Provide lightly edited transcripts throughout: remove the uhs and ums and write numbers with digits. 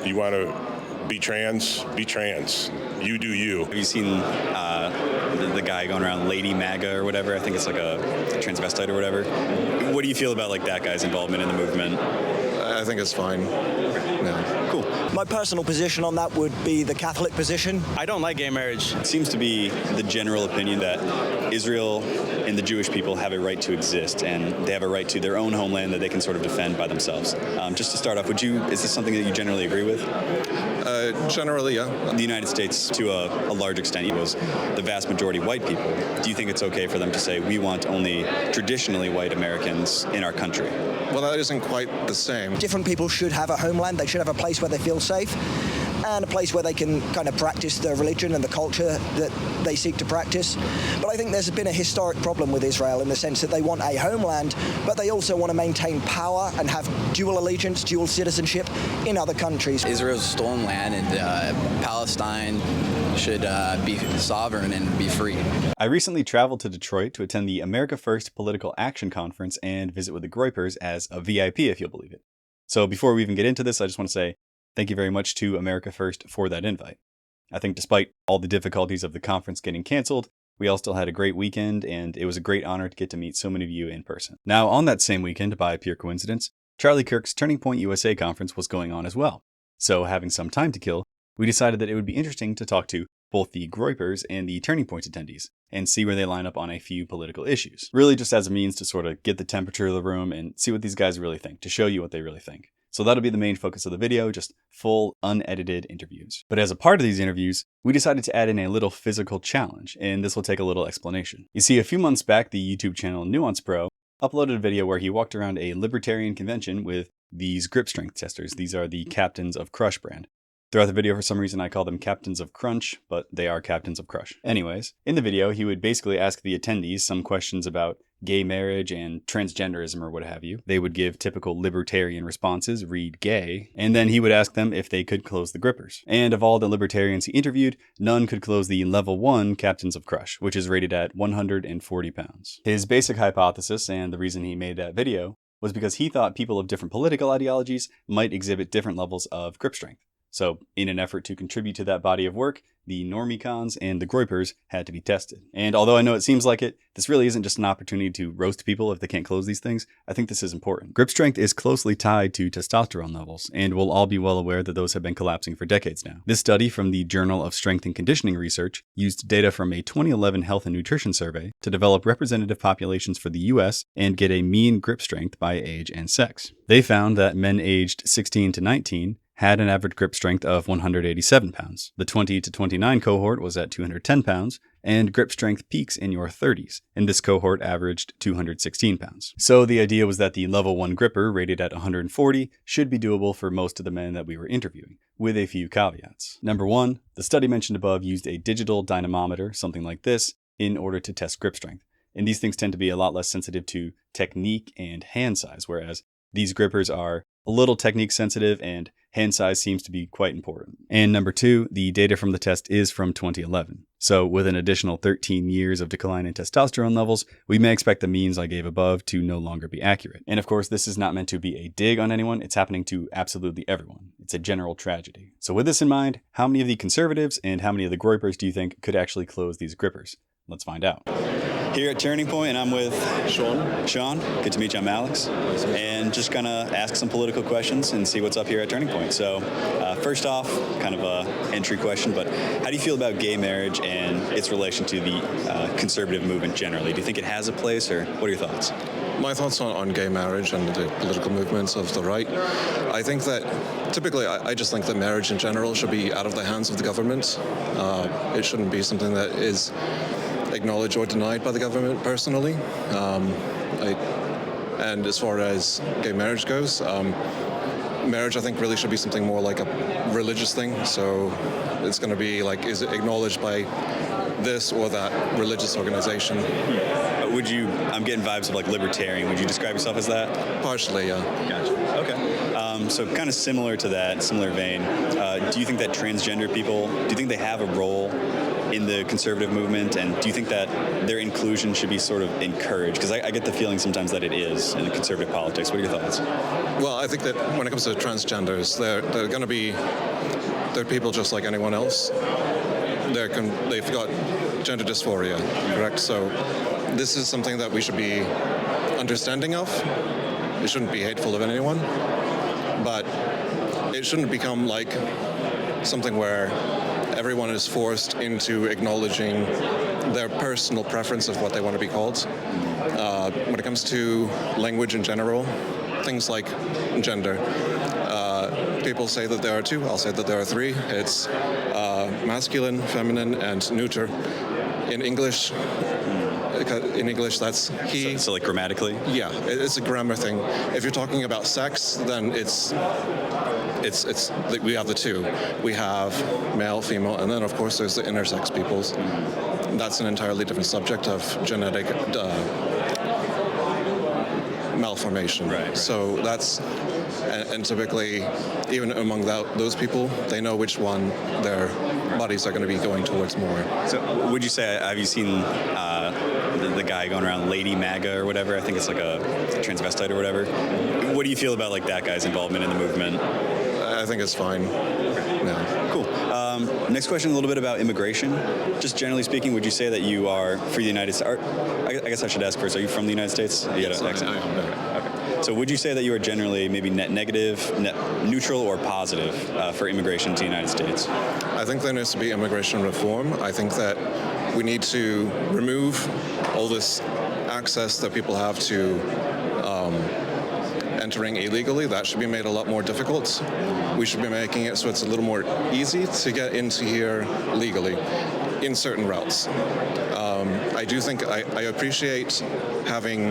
You want to be trans? Be trans. You do you. Have you seen the guy going around Lady MAGA or whatever? I think it's like a transvestite or whatever. What do you feel about like that guy's involvement in the movement? I think it's fine. Yeah. Cool. My personal position on that would be the Catholic position. I don't like gay marriage. It seems to be the general opinion that Israel and the Jewish people have a right to exist, and they have a right to their own homeland that they can sort of defend by themselves. Just to start off, is this something that you generally agree with? Generally, yeah. The United States, to a large extent, was the vast majority white people. Do you think it's okay for them to say, we want only traditionally white Americans in our country? Well, that isn't quite the same. Different people should have a homeland. They should have a place where they feel safe and a place where they can kind of practice their religion and the culture that they seek to practice. But I think there's been a historic problem with Israel in the sense that they want a homeland, but they also want to maintain power and have dual allegiance, dual citizenship in other countries. Israel's stolen land, and Palestine should be sovereign and be free. I recently traveled to Detroit to attend the America First Political Action Conference and visit with the Groypers as a VIP, if you'll believe it. So before we even get into this, I just want to say thank you very much to America First for that invite. I think despite all the difficulties of the conference getting canceled, we all still had a great weekend, and it was a great honor to get to meet so many of you in person. Now, on that same weekend, by pure coincidence, Charlie Kirk's Turning Point USA conference was going on as well. So having some time to kill, we decided that it would be interesting to talk to both the Groypers and the Turning Point attendees and see where they line up on a few political issues. Really just as a means to sort of get the temperature of the room and see what these guys really think, to show you what they really think. So that'll be the main focus of the video, just full, unedited interviews. But as a part of these interviews, we decided to add in a little physical challenge, and this will take a little explanation. You see, a few months back, the YouTube channel Nuance Pro uploaded a video where he walked around a libertarian convention with these grip strength testers. These are the Captains of Crush brand. Throughout the video, for some reason, I call them Captains of Crunch, but they are Captains of Crush. Anyways, in the video, he would basically ask the attendees some questions about gay marriage and transgenderism or what have you. They would give typical libertarian responses, read gay, and then he would ask them if they could close the grippers. And of all the libertarians he interviewed, none could close the level 1 Captains of Crush, which is rated at 140 pounds. His basic hypothesis, and the reason he made that video, was because he thought people of different political ideologies might exhibit different levels of grip strength. So, in an effort to contribute to that body of work, the Normicons and the Groypers had to be tested. And although I know it seems like it, this really isn't just an opportunity to roast people if they can't close these things. I think this is important. Grip strength is closely tied to testosterone levels, and we'll all be well aware that those have been collapsing for decades now. This study from the Journal of Strength and Conditioning Research used data from a 2011 health and nutrition survey to develop representative populations for the US and get a mean grip strength by age and sex. They found that men aged 16 to 19 had an average grip strength of 187 pounds. The 20 to 29 cohort was at 210 pounds, and grip strength peaks in your 30s, and this cohort averaged 216 pounds. So the idea was that the level 1 gripper, rated at 140, should be doable for most of the men that we were interviewing, with a few caveats. Number 1, the study mentioned above used a digital dynamometer, something like this, in order to test grip strength. And these things tend to be a lot less sensitive to technique and hand size, whereas these grippers are a little technique sensitive and hand size seems to be quite important. And number 2, the data from the test is from 2011. So with an additional 13 years of decline in testosterone levels, we may expect the means I gave above to no longer be accurate. And of course, this is not meant to be a dig on anyone. It's happening to absolutely everyone. It's a general tragedy. So with this in mind, how many of the conservatives and how many of the Groypers do you think could actually close these grippers? Let's find out. Here at Turning Point, and I'm with Sean. Sean, good to meet you. I'm Alex. And just gonna ask some political questions and see what's up here at Turning Point. So first off, kind of a entry question, but how do you feel about gay marriage and its relation to the conservative movement generally? Do you think it has a place, or what are your thoughts? My thoughts on gay marriage and the political movements of the right, I think that typically I just think that marriage in general should be out of the hands of the government. It shouldn't be something that is acknowledged or denied by the government personally. And as far as gay marriage goes, marriage I think really should be something more like a religious thing. So it's going to be like, is it acknowledged by this or that religious organization? I'm getting vibes of like libertarian. Would you describe yourself as that? Partially, yeah. Gotcha. Okay. So kind of similar to that, similar vein, do you think that transgender people, do you think they have a role in the conservative movement, and do you think that their inclusion should be sort of encouraged? Because I get the feeling sometimes that it is in conservative politics. What are your thoughts? Well, I think that when it comes to transgenders, they're going to be, they're people just like anyone else. They've got gender dysphoria, correct? So this is something that we should be understanding of. It shouldn't be hateful of anyone, but it shouldn't become like something where everyone is forced into acknowledging their personal preference of what they want to be called. When it comes to language in general, things like gender, people say that there are two. I'll say that there are three. It's masculine, feminine, and neuter. In English, that's he. So like grammatically? Yeah, it's a grammar thing. If you're talking about sex, then it's we have the two. We have male, female, and then of course there's the intersex peoples. That's an entirely different subject of genetic malformation. Right. So that's, and typically, even among those people, they know which one their bodies are going to be going towards more. So would you say, have you seen the guy going around Lady MAGA or whatever? I think it's like a transvestite or whatever. What do you feel about like that guy's involvement in the movement? I think it's fine. Yeah. Cool. Next question, a little bit about immigration. Just generally speaking, would you say that you are for the United States? I guess I should ask first, are you from the United States? Yes, I am. Okay. So would you say that you are generally maybe net negative, net neutral, or positive for immigration to the United States? I think there needs to be immigration reform. I think that we need to remove all this access that people have to entering illegally. That should be made a lot more difficult. We should be making it so it's a little more easy to get into here legally in certain routes. I do think I appreciate having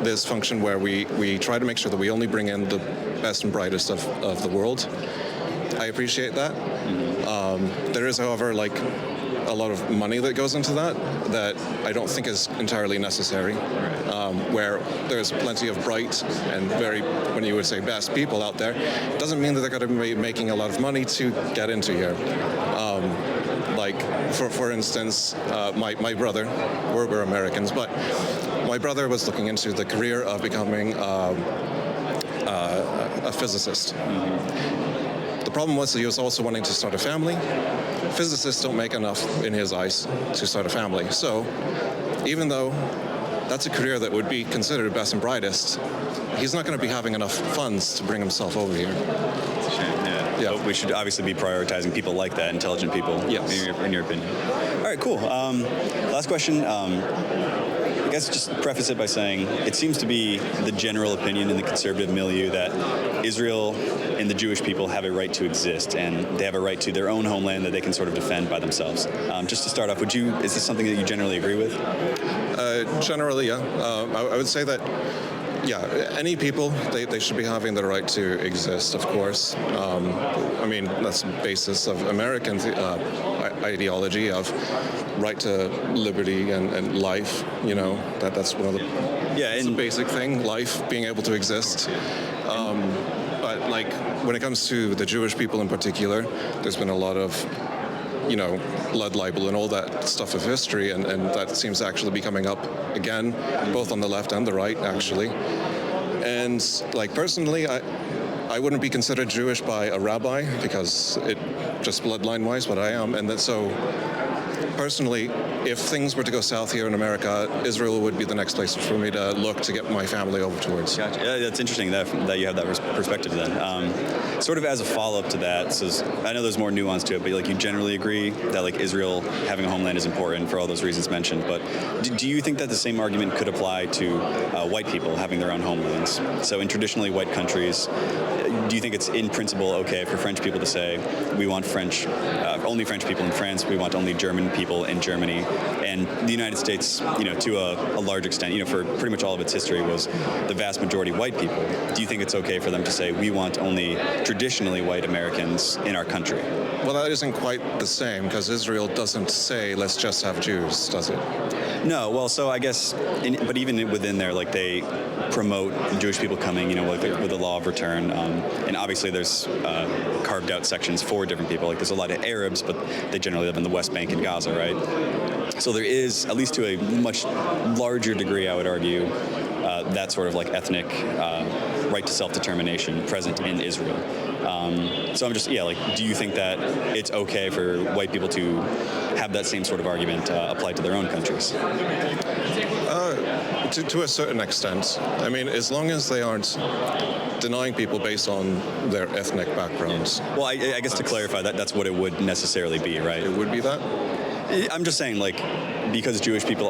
this function where we try to make sure that we only bring in the best and brightest of the world. I appreciate that. There is, however, like a lot of money that goes into that I don't think is entirely necessary. Where there's plenty of bright and very, when you would say best people out there, doesn't mean that they're going to be making a lot of money to get into here. Like, for instance, my brother, we're Americans, but my brother was looking into the career of becoming a physicist. The problem was that he was also wanting to start a family. Physicists don't make enough in his eyes to start a family. So even though that's a career that would be considered best and brightest, he's not going to be having enough funds to bring himself over here. Yeah. But we should obviously be prioritizing people like that, intelligent people, yes. in your opinion. All right, cool. Last question. I guess just preface it by saying it seems to be the general opinion in the conservative milieu that Israel and the Jewish people have a right to exist, and they have a right to their own homeland that they can sort of defend by themselves. Just to start off, is this something that you generally agree with? Generally, yeah. I would say that, yeah, any people, they should be having the right to exist, of course. I mean, that's the basis of American ideology of right to liberty and life, you know, that's one of the, it's a basic thing, life, being able to exist. But like, when it comes to the Jewish people in particular, there's been a lot of, you know, blood libel and all that stuff of history, and that seems to actually be coming up again, both on the left and the right, actually. And like, personally, I wouldn't be considered Jewish by a rabbi because it just bloodline-wise, but I am, and that so personally, if things were to go south here in America, Israel would be the next place for me to look to get my family over towards. Gotcha. Yeah, that's interesting that you have that perspective then. Sort of as a follow-up to that, so I know there's more nuance to it, but like you generally agree that like Israel having a homeland is important for all those reasons mentioned, but do you think that the same argument could apply to white people having their own homelands? So in traditionally white countries, do you think it's in principle okay for French people to say we want only French people in France, we want only German people in Germany, and the United States, you know, to a large extent, you know, for pretty much all of its history was the vast majority white people. Do you think it's okay for them to say we want only traditionally white Americans in our country? Well, that isn't quite the same because Israel doesn't say let's just have Jews, does it? No, well, so I guess, but even within there, like they promote Jewish people coming, with the law of return. And obviously there's carved out sections for different people. Like there's a lot of Arabs, but they generally live in the West Bank and Gaza, right? So there is, at least to a much larger degree, I would argue, that sort of like ethnic right to self-determination present in Israel. So I'm just, do you think that it's okay for white people to have that same sort of argument applied to their own countries? To a certain extent. I mean, as long as they aren't denying people based on their ethnic backgrounds. Well, I guess to clarify, that's what it would necessarily be, right? It would be that? I'm just saying, because Jewish people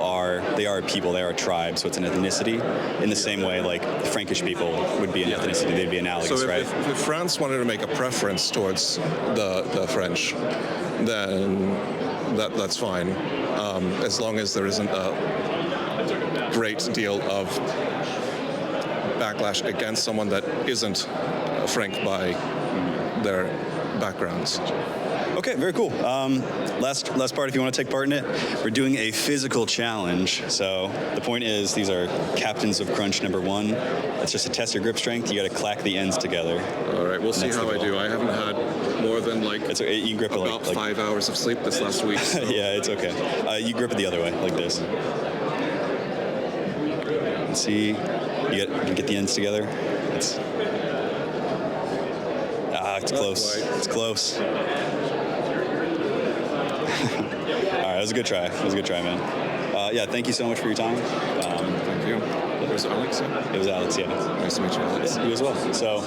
they are a people, they are a tribe, so it's an ethnicity. In the same way, Frankish people would be an ethnicity, they'd be analogous, so right? If France wanted to make a preference towards the French, then that's fine, as long as there isn't a great deal of backlash against someone that isn't Frank by their backgrounds. Okay, very cool. Last part, if you want to take part in it, we're doing a physical challenge. So the point is, these are Captains of Crunch number 1. It's just to test your grip strength. You got to clack the ends together. All right, we'll see how I do. I haven't had more than it's okay. You grip about 5 hours of sleep this last week. So. Yeah, it's okay. You grip it the other way, like this. Let's see. You get the ends together. It's close. It's close. All right, that was a good try. Man. Yeah, thank you so much for your time. Thank you. Was it Alex? It was Alex, yeah. Nice to meet you, Alex. You as well. So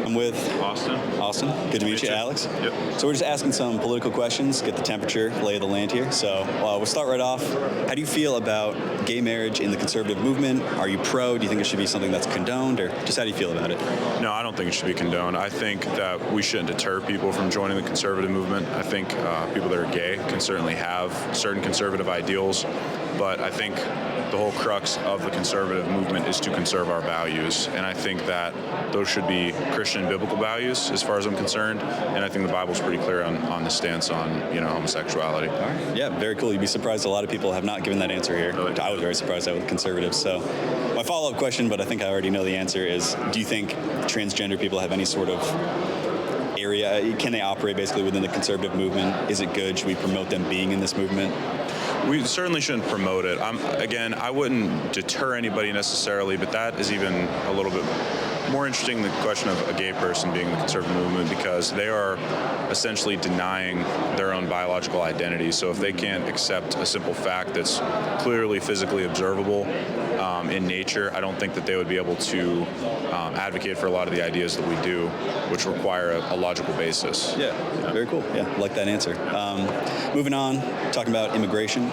I'm with Austin. Good to meet you, Alex. Yep. So we're just asking some political questions, get the temperature, lay of the land here. So we'll start right off. How do you feel about gay marriage in the conservative movement? Are you pro? Do you think it should be something that's condoned, or just how do you feel about it? No, I don't think it should be condoned. I think that we shouldn't deter people from joining the conservative movement. I think people that are gay can certainly have certain conservative ideals, but I think the whole crux of the conservative movement is to conserve our values, and I think that those should be Christian biblical values as far as I'm concerned, and I think the Bible's pretty clear on the stance on homosexuality. All right. Yeah, very cool. You'd be surprised a lot of people have not given that answer here. Really? I was very surprised with conservatives. So my follow-up question, but I think I already know the answer, is do you think transgender people have any sort of area? Can they operate basically within the conservative movement? Is it good? Should we promote them being in this movement? We certainly shouldn't promote it. I wouldn't deter anybody necessarily, but that is even a little bit more interesting, the question of a gay person being in the conservative movement, because they are essentially denying their own biological identity. So if they can't accept a simple fact that's clearly physically observable in nature, I don't think that they would be able to advocate for a lot of the ideas that we do, which require a logical basis. Yeah, very cool. Yeah, I like that answer. Moving on, talking about immigration.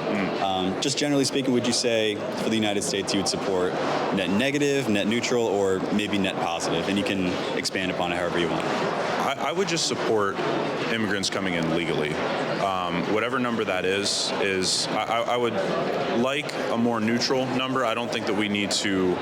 Just generally speaking, would you say for the United States you would support net negative, net neutral, or maybe net positive? And you can expand upon it however you want. I would just support immigrants coming in legally. Whatever number that is I would like a more neutral number. I don't think that we need to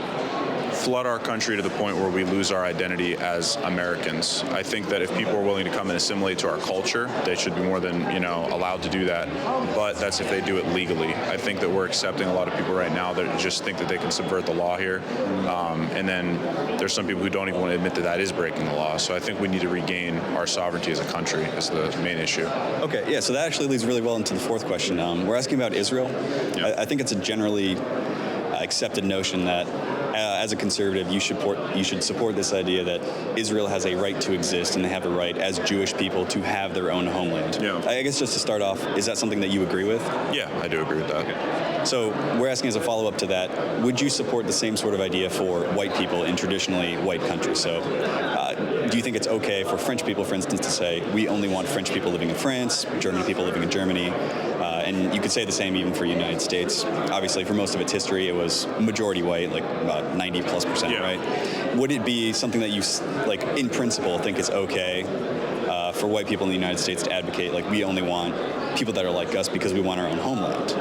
flood our country to the point where we lose our identity as Americans. I think that if people are willing to come and assimilate to our culture, they should be more than allowed to do that. But that's if they do it legally. I think that we're accepting a lot of people right now that just think that they can subvert the law here, and then there's some people who don't even want to admit that that is breaking the law. So I think we need to regain our sovereignty as a country is the main issue. Okay, yeah. So that actually leads really well into the fourth question. We're asking about Israel. Yeah. I think it's a generally accepted notion that as a conservative, you should support this idea that Israel has a right to exist and they have a right as Jewish people to have their own homeland. Yeah. I guess just to start off, is that something that you agree with? Yeah, I do agree with that. Okay. So we're asking as a follow-up to that, would you support the same sort of idea for white people in traditionally white countries? So do you think it's okay for French people, for instance, to say, we only want French people living in France, German people living in Germany, and you could say the same even for the United States. Obviously, for most of its history, it was majority white, like about 90+%, yeah. Right? Would it be something that you, in principle, think is okay for white people in the United States to advocate, we only want people that are like us because we want our own homeland?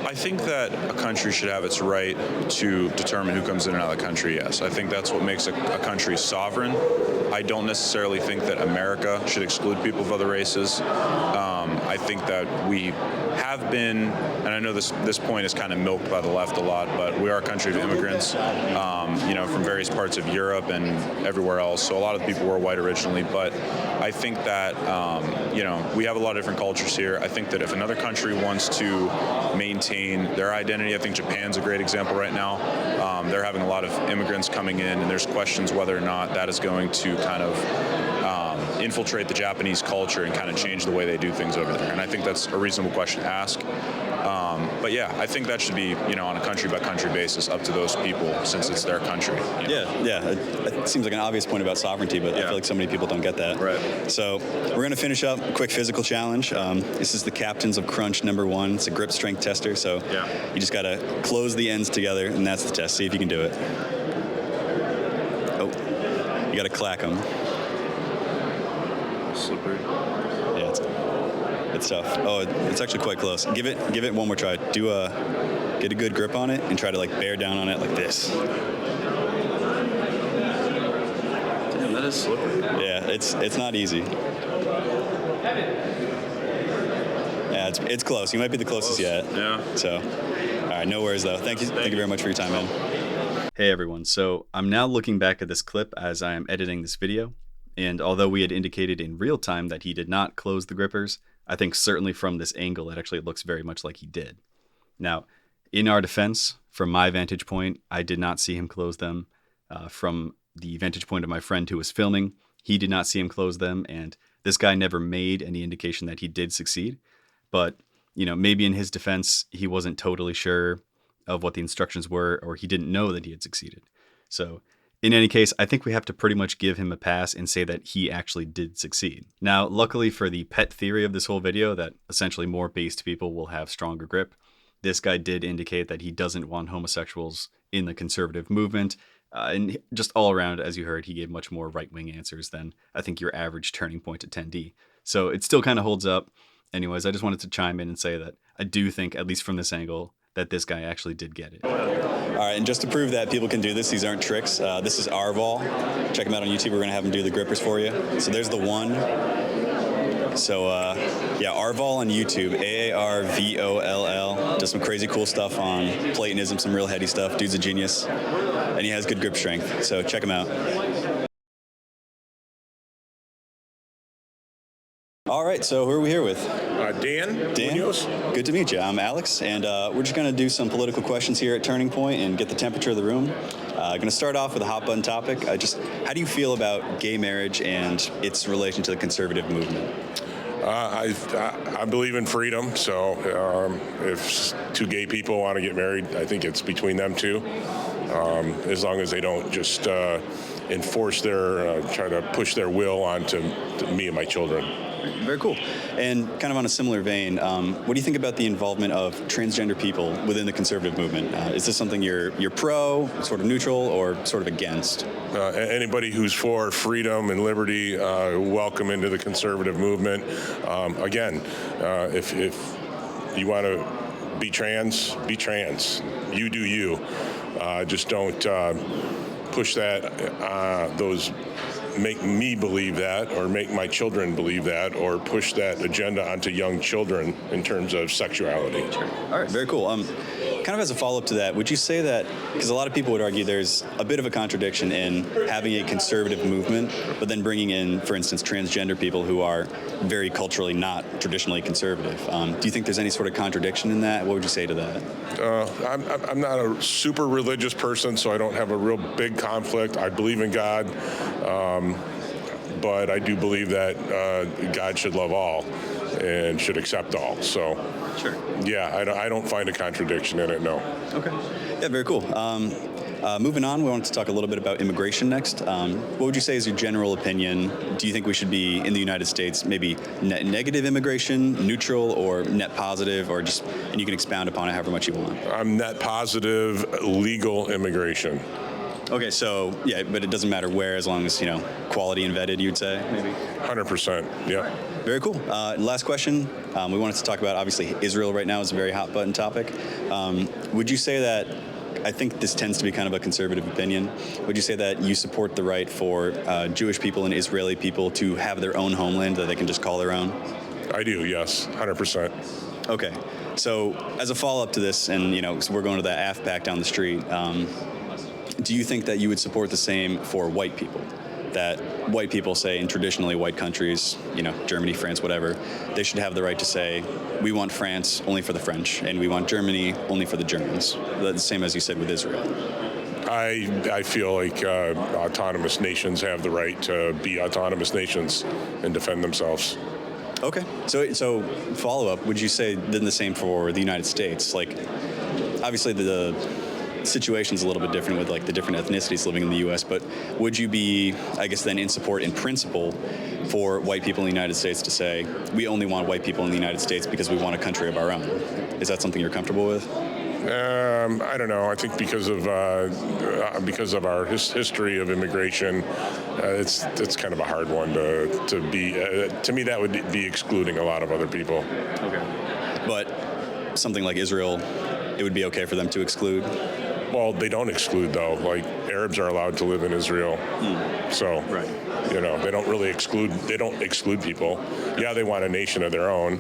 I think that a country should have its right to determine who comes in and out of the country, yes. I think that's what makes a country sovereign. I don't necessarily think that America should exclude people of other races. I think that we have been, and I know this point is kind of milked by the left a lot, but we are a country of immigrants, from various parts of Europe and everywhere else. So a lot of the people were white originally, but I think that, we have a lot of different cultures here. I think that if another country wants to maintain their identity, I think Japan's a great example right now. They're having a lot of immigrants coming in, and there's questions whether or not that is going to kind of infiltrate the Japanese culture and kind of change the way they do things over there. And I think that's a reasonable question to ask. But yeah, I think that should be, on a country-by-country basis up to those people since it's their country. Yeah. It seems like an obvious point about sovereignty, but I feel like so many people don't get that. Right. So we're going to finish up a quick physical challenge. This is the Captains of Crunch #1. It's a grip strength tester, so you just got to close the ends together, and that's the test. See if you can do it. Oh, you got to clack them. Slippery. Yeah, it's tough. Oh, it's actually quite close. Give it one more try. Get a good grip on it and try to bear down on it like this. Damn, that is slippery. Yeah, it's not easy. Yeah, it's close. You might be the closest yet. Yeah. So, all right, no worries though. Thank you very much for your time, man. Hey everyone. So I'm now looking back at this clip as I am editing this video. And although we had indicated in real time that he did not close the grippers, I think certainly from this angle, it actually looks very much like he did. Now, in our defense, from my vantage point, I did not see him close them. From the vantage point of my friend who was filming, he did not see him close them. And this guy never made any indication that he did succeed. But, maybe in his defense, he wasn't totally sure of what the instructions were, or he didn't know that he had succeeded. So in any case, I think we have to pretty much give him a pass and say that he actually did succeed. Now, luckily for the pet theory of this whole video, that essentially more based people will have stronger grip, this guy did indicate that he doesn't want homosexuals in the conservative movement. And just all around, as you heard, he gave much more right-wing answers than I think your average Turning Point attendee. So it still kind of holds up. Anyways, I just wanted to chime in and say that I do think, at least from this angle, that this guy actually did get it. All right, and just to prove that people can do this, these aren't tricks. This is Arval. Check him out on YouTube. We're going to have him do the grippers for you. So there's the one. So, Arval on YouTube, AARVOLL. Does some crazy cool stuff on Platonism, some real heady stuff. Dude's a genius. And he has good grip strength. So check him out. All right, so who are we here with? Dan. Munoz. Good to meet you. I'm Alex, and we're just going to do some political questions here at Turning Point and get the temperature of the room. Going to start off with a hot button topic. How do you feel about gay marriage and its relation to the conservative movement? I believe in freedom, so if two gay people want to get married, I think it's between them two, as long as they don't just enforce try to push their will onto me and my children. Very cool. And kind of on a similar vein, what do you think about the involvement of transgender people within the conservative movement? Is this something you're pro, sort of neutral, or sort of against? Anybody who's for freedom and liberty, welcome into the conservative movement. Again, if you want to be trans, be trans. You do you. Just don't push that, make me believe that, or make my children believe that, or push that agenda onto young children in terms of sexuality. All right, very cool. Kind of as a follow-up to that, would you say that, because a lot of people would argue there's a bit of a contradiction in having a conservative movement, but then bringing in, for instance, transgender people who are very culturally not traditionally conservative. Do you think there's any sort of contradiction in that? What would you say to that? I'm not a super religious person, so I don't have a real big conflict. I believe in God, but I do believe that God should love all and should accept all. So, sure. Yeah, I don't find a contradiction in it, no. Okay. Yeah, very cool. Moving on, we want to talk a little bit about immigration next. What would you say is your general opinion? Do you think we should be, in the United States, maybe net negative immigration, neutral, or net positive, or just, and you can expound upon it however much you want? I'm net positive, legal immigration. Okay, so, yeah, but it doesn't matter where, as long as, quality and vetted, you'd say, maybe? 100%, yeah. Very cool. Last question. We wanted to talk about, obviously, Israel right now is a very hot button topic. Would you say that I think this tends to be kind of a conservative opinion. Would you say that you support the right for Jewish people and Israeli people to have their own homeland that they can just call their own? I do, yes, 100%. Okay. So as a follow-up to this, and so we're going to the AFPAC down the street, do you think that you would support the same for white people? That white people say in traditionally white countries, Germany, France, whatever, they should have the right to say, we want France only for the French, and we want Germany only for the Germans. The same as you said with Israel. I feel like autonomous nations have the right to be autonomous nations and defend themselves. Okay. So follow-up, would you say then the same for the United States? Like, obviously the situation's a little bit different with like the different ethnicities living in the U.S., but would you be, I guess, then in support in principle for white people in the United States to say, we only want white people in the United States because we want a country of our own? Is that something you're comfortable with? I don't know. I think because of our history of immigration, it's kind of a hard one to be. To me, that would be excluding a lot of other people. Okay. But something like Israel, it would be okay for them to exclude? Well, they don't exclude, though. Like, Arabs are allowed to live in Israel. So, right. They don't really exclude. They don't exclude people. Yeah, they want a nation of their own.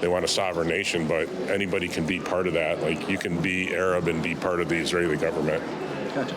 They want a sovereign nation, but anybody can be part of that. Like, you can be Arab and be part of the Israeli government. Gotcha.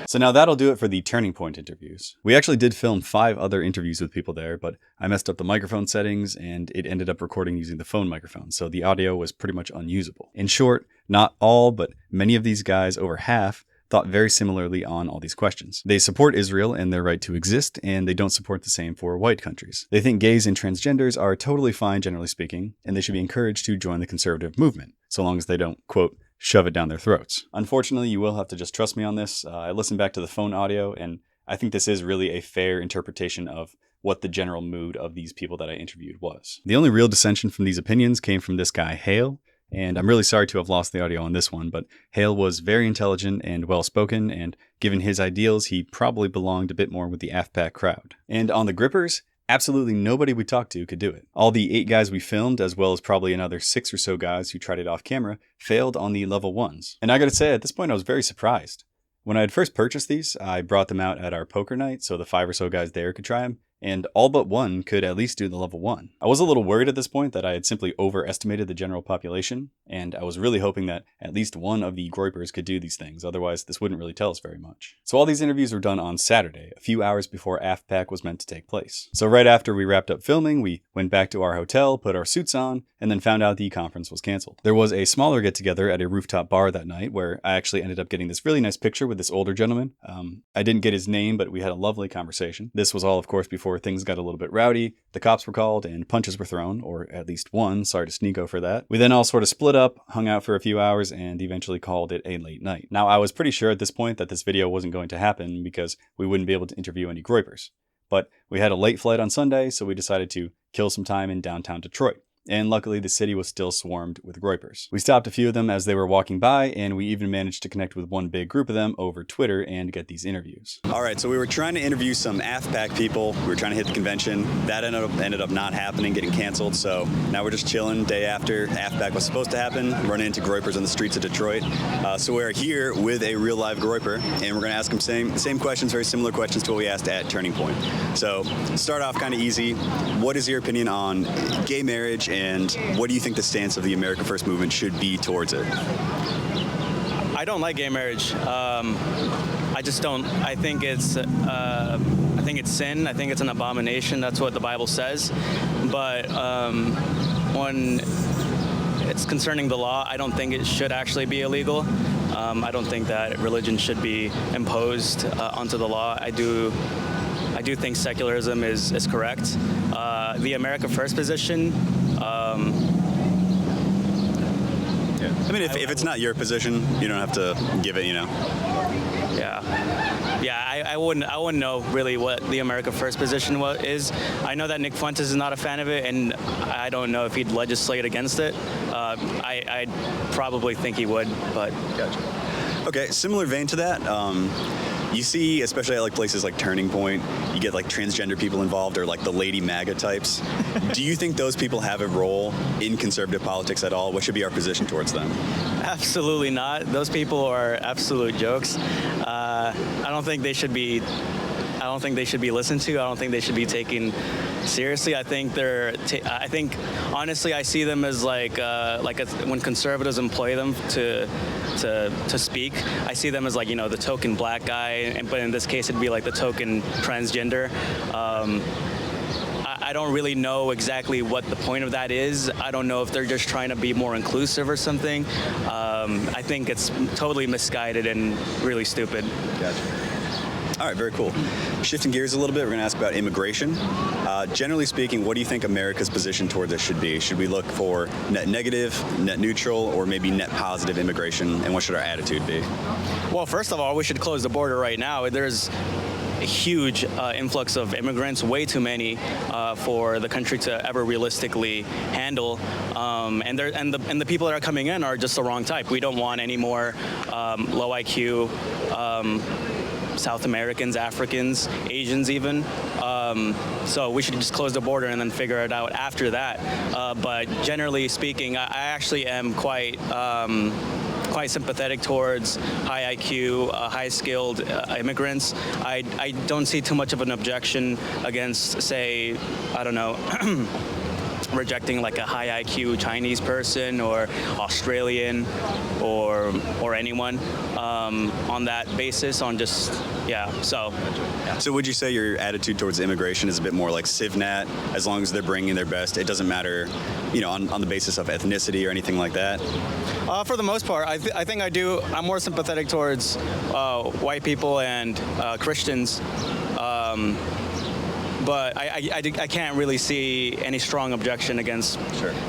So now that'll do it for the Turning Point interviews. We actually did film 5 other interviews with people there, but I messed up the microphone settings and it ended up recording using the phone microphone, so the audio was pretty much unusable. In short, not all, but many of these guys, over half, thought very similarly on all these questions. They support Israel and their right to exist, and they don't support the same for white countries. They think gays and transgenders are totally fine, generally speaking, and they should be encouraged to join the conservative movement, so long as they don't, quote, shove it down their throats. Unfortunately, you will have to just trust me on this. I listened back to the phone audio, and I think this is really a fair interpretation of what the general mood of these people that I interviewed was. The only real dissension from these opinions came from this guy, Hale, and I'm really sorry to have lost the audio on this one, but Hale was very intelligent and well-spoken, and given his ideals, he probably belonged a bit more with the AFPAC crowd. And on the Grippers, absolutely nobody we talked to could do it. All the 8 guys we filmed, as well as probably another 6 or so guys who tried it off camera, failed on the level 1s. And I gotta say, at this point I was very surprised. When I had first purchased these, I brought them out at our poker night so the 5 or so guys there could try them, and all but one could at least do the level 1. I was a little worried at this point that I had simply overestimated the general population, and I was really hoping that at least one of the Groypers could do these things, otherwise this wouldn't really tell us very much. So all these interviews were done on Saturday, a few hours before AFPAC was meant to take place. So right after we wrapped up filming, we went back to our hotel, put our suits on, and then found out the conference was canceled. There was a smaller get-together at a rooftop bar that night where I actually ended up getting this really nice picture with this older gentleman. I didn't get his name, but we had a lovely conversation. This was all, of course, before things got a little bit rowdy, the cops were called, and punches were thrown, or at least one, sorry to Sneeko for that. We then all sort of split up, hung out for a few hours, and eventually called it a late night. Now, I was pretty sure at this point that this video wasn't going to happen because we wouldn't be able to interview any Groypers. But we had a late flight on Sunday, so we decided to kill some time in downtown Detroit. And luckily the city was still swarmed with Groypers. We stopped a few of them as they were walking by, and we even managed to connect with one big group of them over Twitter and get these interviews. All right, so we were trying to interview some AFPAC people. We were trying to hit the convention. That ended up not happening, getting canceled. So now we're just chilling day after AFPAC was supposed to happen, running into Groypers on the streets of Detroit. So we're here with a real live Groyper, and we're gonna ask him same questions, very similar questions to what we asked at Turning Point. So start off kind of easy. What is your opinion on gay marriage, and what do you think the stance of the America First movement should be towards it? I don't like gay marriage. I just don't. I think it's sin. I think it's an abomination. That's what the Bible says. But when it's concerning the law, I don't think it should actually be illegal. I don't think that religion should be imposed onto the law. I do think secularism is correct. The America First position. I mean, if it's not your position, you don't have to give it, Yeah, I wouldn't know really what the America First position is. I know that Nick Fuentes is not a fan of it, and I don't know if he'd legislate against it. I probably think he would, but. Gotcha. Okay, similar vein to that. you see, especially at like places like Turning Point, you get like transgender people involved or like the Lady MAGA types. Do you think those people have a role in conservative politics at all? What should be our position towards them? Absolutely not. Those people are absolute jokes. I don't think they should be. I don't think they should be listened to. I don't think they should be taken seriously. I think I think honestly, I see them as when conservatives employ them to speak. I see them as like, the token black guy, but in this case, it'd be like the token transgender. I don't really know exactly what the point of that is. I don't know if they're just trying to be more inclusive or something. I think it's totally misguided and really stupid. Gotcha. All right, very cool. Shifting gears a little bit, we're going to ask about immigration. Generally speaking, what do you think America's position toward this should be? Should we look for net negative, net neutral, or maybe net positive immigration, and what should our attitude be? Well, first of all, we should close the border right now. There's a huge influx of immigrants, way too many for the country to ever realistically handle. And the people that are coming in are just the wrong type. We don't want any more low IQ South Americans, Africans, Asians even. So we should just close the border and then figure it out after that. But generally speaking, I actually am quite sympathetic towards high IQ, high-skilled immigrants. I don't see too much of an objection against, say, I don't know, rejecting like a high IQ Chinese person or Australian or anyone on that basis. So would you say your attitude towards immigration is a bit more like CivNat, as long as they're bringing their best, it doesn't matter, on the basis of ethnicity or anything like that? For the most part, I think I do. I'm more sympathetic towards white people and Christians. But I can't really see any strong objection against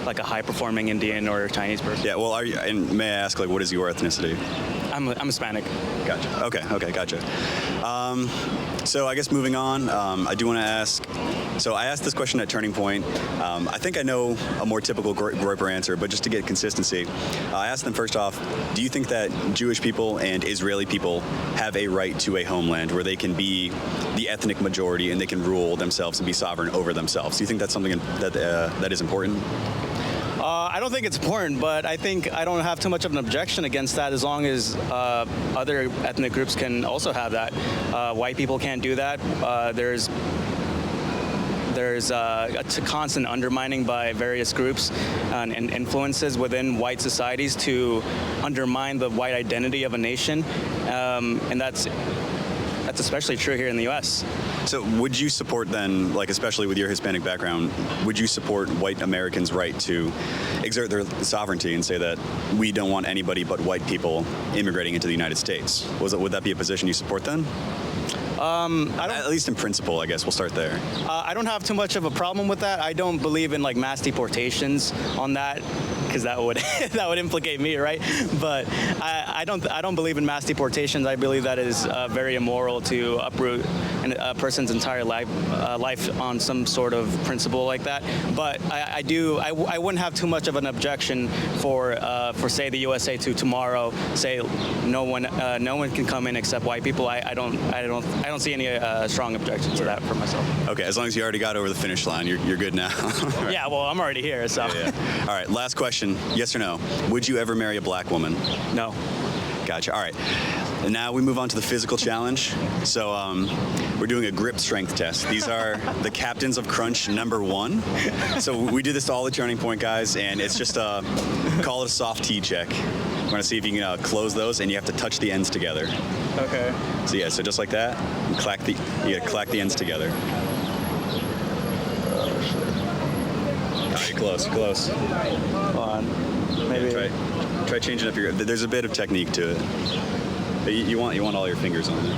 like a high-performing Indian or Chinese person. Yeah, well, and may I ask, like, what is your ethnicity? I'm Hispanic. Gotcha. Okay, gotcha. So I guess moving on, I do want to ask, so I asked this question at Turning Point. I think I know a more typical Groyper answer, but just to get consistency, I asked them first off, do you think that Jewish people and Israeli people have a right to a homeland where they can be the ethnic majority and they can rule themselves and be sovereign over themselves? Do you think that's something that is important? I don't think it's important, but I think I don't have too much of an objection against that as long as other ethnic groups can also have that. White people can't do that. There's a constant undermining by various groups and influences within white societies to undermine the white identity of a nation, and that's especially true here in the U.S. So would you support then, like especially with your Hispanic background, would you support white Americans' right to exert their sovereignty and say that we don't want anybody but white people immigrating into the United States? Would that be a position you support then? At least in principle, I guess. We'll start there. I don't have too much of a problem with that. I don't believe in like mass deportations on that, because that would that would implicate me, right? But I don't believe in mass deportations. I believe that is very immoral to uproot a person's entire life on some sort of principle like that. But I wouldn't have too much of an objection for say the USA to tomorrow say no one can come in except white people. I don't see any strong objection to that for myself. Okay, as long as you already got over the finish line, you're good now. Right. Yeah, well, I'm already here, so. Yeah. All right, last question, yes or no? Would you ever marry a black woman? No. Gotcha, all right. And now we move on to the physical challenge. So we're doing a grip strength test. These are the captains of crunch #1. So we do this to all the Turning Point guys, and it's just call it a soft T check. We're gonna see if you can close those, and you have to touch the ends together. Okay. So yeah, so just like that, you gotta clack the ends together. All right, close. Hold on. Maybe. Yeah, try changing up your. There's a bit of technique to it. But you want all your fingers on it.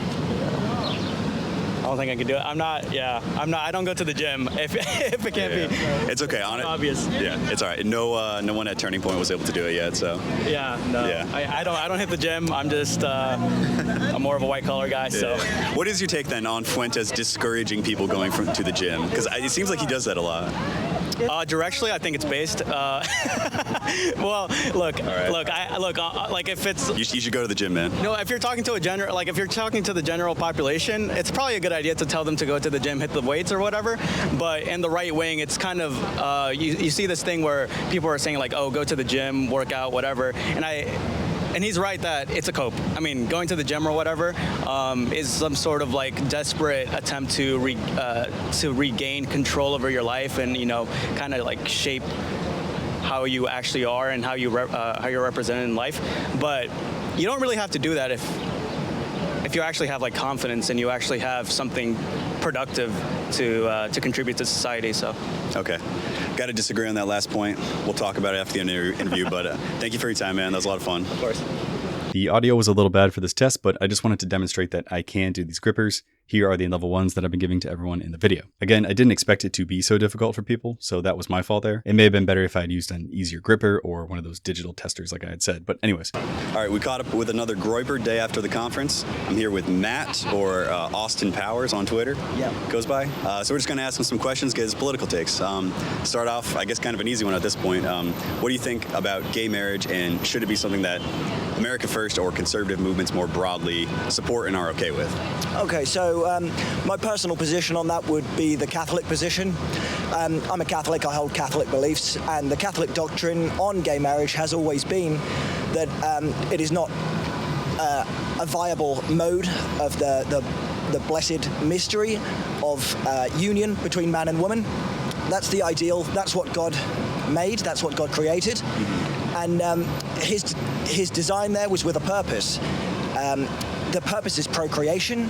I don't think I can do it. I'm not. I don't go to the gym if it can't be. It's okay. Obvious. Yeah, it's all right. No one at Turning Point was able to do it yet. So. Yeah. No. Yeah. I don't hit the gym. I'm just I'm more of a white collar guy. So. What is your take then on Fuentes discouraging people going to the gym? Because it seems like he does that a lot. Directionally, I think it's based. Well, look, like if it's You should go to the gym, man. no, if you're talking to the general population, it's probably a good idea to tell them to go to the gym, hit the weights or whatever. But in the right wing, it's kind of you see this thing where people are saying like, oh, go to the gym, work out, whatever, and he's right that it's a cope. I mean, going to the gym or whatever is some sort of like desperate attempt to regain control over your life and kind of like shape how you actually are and how you're represented in life. But you don't really have to do that if you actually have like confidence and you actually have something productive to contribute to society. So. Okay. Got to disagree on that last point. We'll talk about it after the interview, but thank you for your time, man. That was a lot of fun. Of course. The audio was a little bad for this test, but I just wanted to demonstrate that I can do these grippers. Here are the level 1s that I've been giving to everyone in the video. Again, I didn't expect it to be so difficult for people, so that was my fault there. It may have been better if I had used an easier gripper or one of those digital testers like I had said, but anyways. All right, we caught up with another Groyper day after the conference. I'm here with Matt, or Austin Powers on Twitter. Yeah. Goes by. So we're just going to ask him some questions, get his political takes. Start off, I guess, kind of an easy one at this point. What do you think about gay marriage, and should it be something that America First or conservative movements more broadly support and are okay with? Okay, so my personal position on that would be the Catholic position. I'm a Catholic, I hold Catholic beliefs, and the Catholic doctrine on gay marriage has always been that it is not a viable mode of the blessed mystery of union between man and woman. That's the ideal, that's what God made, that's what God created. And his design there was with a purpose. The purpose is procreation,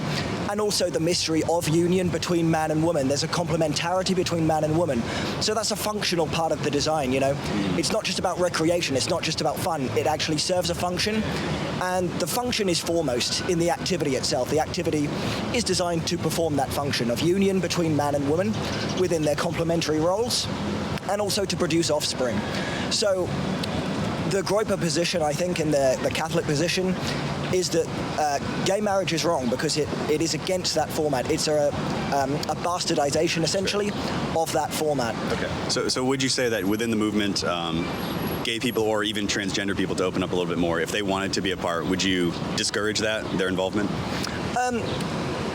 and also the mystery of union between man and woman. There's a complementarity between man and woman. So that's a functional part of the design, It's not just about recreation, it's not just about fun. It actually serves a function, and the function is foremost in the activity itself. The activity is designed to perform that function of union between man and woman within their complementary roles, and also to produce offspring. So the Groyper position, I think, and the Catholic position is that gay marriage is wrong because it is against that format. It's a bastardization, essentially, of that format. Okay. So would you say that within the movement, gay people or even transgender people to open up a little bit more, if they wanted to be a part, would you discourage their involvement?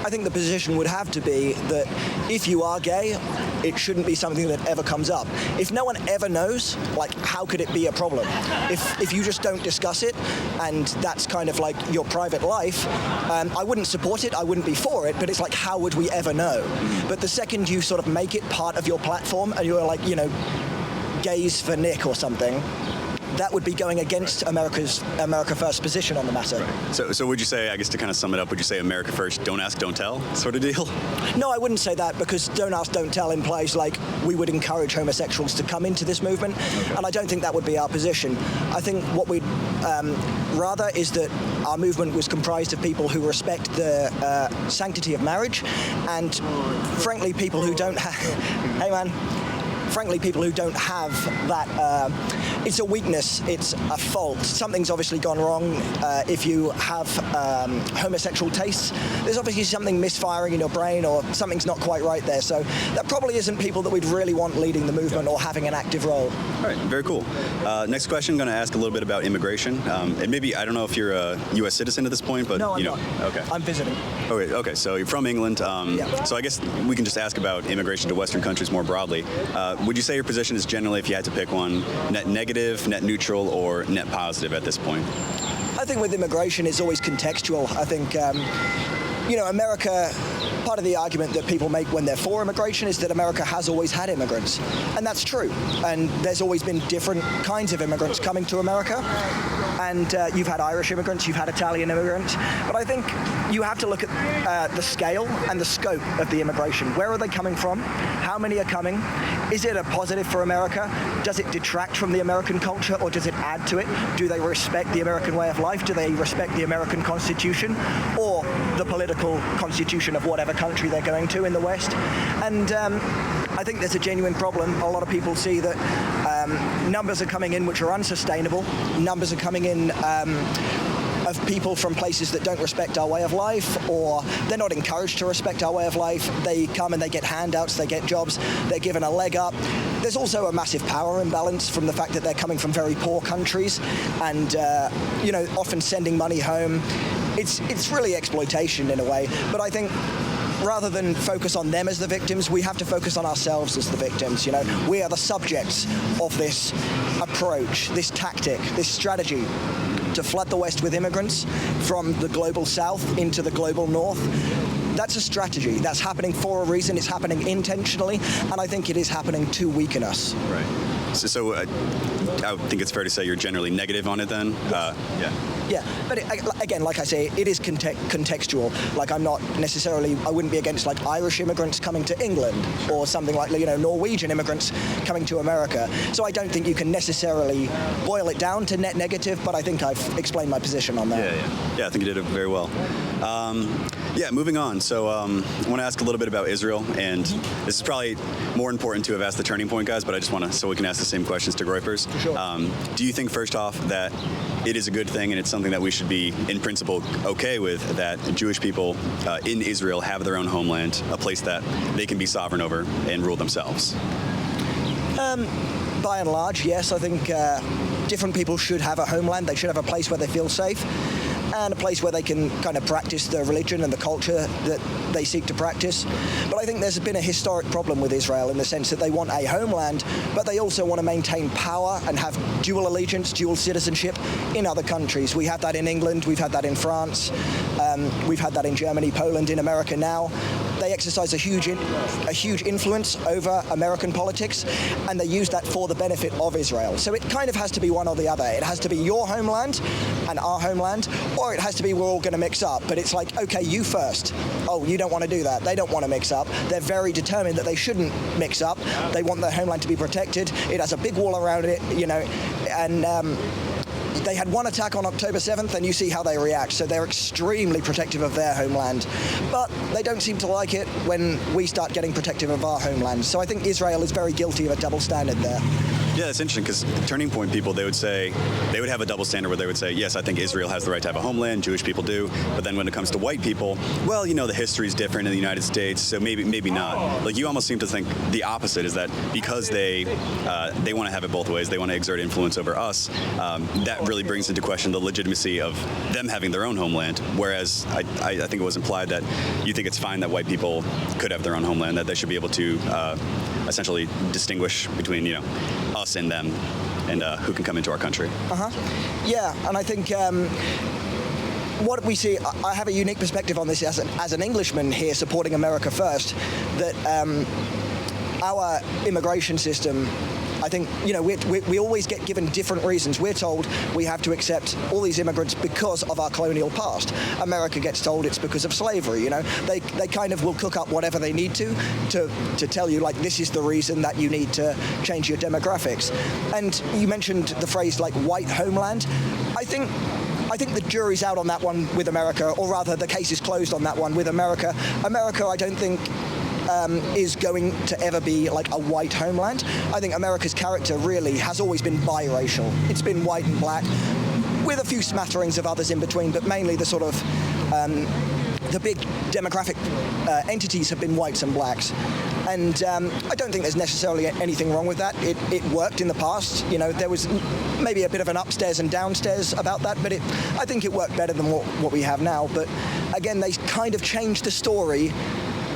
I think the position would have to be that if you are gay, it shouldn't be something that ever comes up. If no one ever knows, like, how could it be a problem? If you just don't discuss it, and that's kind of like your private life, I wouldn't support it, I wouldn't be for it, but it's like, how would we ever know? But the second you sort of make it part of your platform, and you're like, gays for Nick or something, that would be going against America First position on the matter. Right. So would you say, I guess to kind of sum it up, would you say America First, don't ask, don't tell sort of deal? No, I wouldn't say that, because don't ask, don't tell implies like we would encourage homosexuals to come into this movement, and I don't think that would be our position. I think what we'd rather is that our movement was comprised of people who respect the sanctity of marriage, and frankly, people who don't have... Frankly, people who don't have that, it's a weakness, it's a fault. Something's obviously gone wrong if you have homosexual tastes. There's obviously something misfiring in your brain, or something's not quite right there. So that probably isn't people that we'd really want leading the movement or having an active role. All right, very cool. Next question, I'm going to ask a little bit about immigration. And maybe, I don't know if you're a U.S. citizen at this point, but no, I'm not. Okay. I'm visiting. Okay, so you're from England. So I guess we can just ask about immigration to Western countries more broadly. Would you say your position is generally, if you had to pick one, net negative, net neutral, or net positive at this point? I think with immigration, it's always contextual. I think, America, part of the argument that people make when they're for immigration is that America has always had immigrants. And that's true. And there's always been different kinds of immigrants coming to America. And you've had Irish immigrants, you've had Italian immigrants. But I think you have to look at the scale and the scope of the immigration. Where are they coming from? How many are coming? Is it a positive for America? Does it detract from the American culture, or does it add to it? Do they respect the American way of life? Do they respect the American Constitution, or the political constitution of whatever country they're going to in the West? And I think there's a genuine problem. A lot of people see that numbers are coming in which are unsustainable. Numbers are coming in of people from places that don't respect our way of life, or they're not encouraged to respect our way of life. They come and they get handouts, they get jobs, they're given a leg up. there's also a massive power imbalance from the fact that they're coming from very poor countries and, often sending money home. It's really exploitation in a way. But I think rather than focus on them as the victims, we have to focus on ourselves as the victims. We are the subjects of this approach, this tactic, this strategy to flood the West with immigrants from the global South into the global North. That's a strategy. That's happening for a reason. It's happening intentionally, and I think it is happening to weaken us. Right. So I think it's fair to say you're generally negative on it then? Yeah, but again, like I say, it is contextual. Like I wouldn't be against like Irish immigrants coming to England or something like, Norwegian immigrants coming to America. So I don't think you can necessarily boil it down to net negative, but I think I've explained my position on that. Yeah, I think you did it very well. Moving on. So I want to ask a little bit about Israel, and this is probably more important to have asked the Turning Point guys, but I just want to, so we can ask the same questions to Groypers. Sure. Do you think, first off, that it is a good thing and it's something that we should be, in principle, okay with, that Jewish people in Israel have their own homeland, a place that they can be sovereign over and rule themselves? By and large, yes. I think different people should have a homeland. They should have a place where they feel safe and a place where they can kind of practice the religion and the culture that they seek to practice. But I think there's been a historic problem with Israel in the sense that they want a homeland, but they also want to maintain power and have dual allegiance, dual citizenship in other countries. We have that in England, we've had that in France, we've had that in Germany, Poland, in America now. They exercise a huge influence over American politics, and they use that for the benefit of Israel. So it kind of has to be one or the other. It has to be your homeland and our homeland, or it has to be we're all going to mix up. But it's like, okay, you first. Oh, you don't want to do that. They don't want to mix up. They're very determined that they shouldn't mix up. They want their homeland to be protected. It has a big wall around it, and they had one attack on October 7th, and you see how they react. So they're extremely protective of their homeland. But they don't seem to like it when we start getting protective of our homeland. So I think Israel is very guilty of a double standard there. Yeah, that's interesting, because Turning Point people, they would have a double standard where they would say, yes, I think Israel has the right to have a homeland, Jewish people do, but then when it comes to white people, well, the history is different in the United States, so maybe not. Like, you almost seem to think the opposite, is that because they want to have it both ways, they want to exert influence over us, that really brings into question the legitimacy of them having their own homeland, whereas I think it was implied that you think it's fine that white people could have their own homeland, that they should be able to essentially distinguish between, us and them, and who can come into our country. Yeah, and I think what we see, I have a unique perspective on this as an Englishman here supporting America First, that our immigration system, I think, we always get given different reasons. We're told we have to accept all these immigrants because of our colonial past. America gets told it's because of slavery. They kind of will cook up whatever they need to tell you, like, this is the reason that you need to change your demographics. And you mentioned the phrase like white homeland. I think the jury's out on that one with America, or rather the case is closed on that one with America. America, I don't think is going to ever be like a white homeland. I think America's character really has always been biracial. It's been white and black, with a few smatterings of others in between, but mainly the sort of the big demographic entities have been whites and blacks. And I don't think there's necessarily anything wrong with that. It worked in the past. There was maybe a bit of an upstairs and downstairs about that, but I think it worked better than what we have now. But again, they kind of changed the story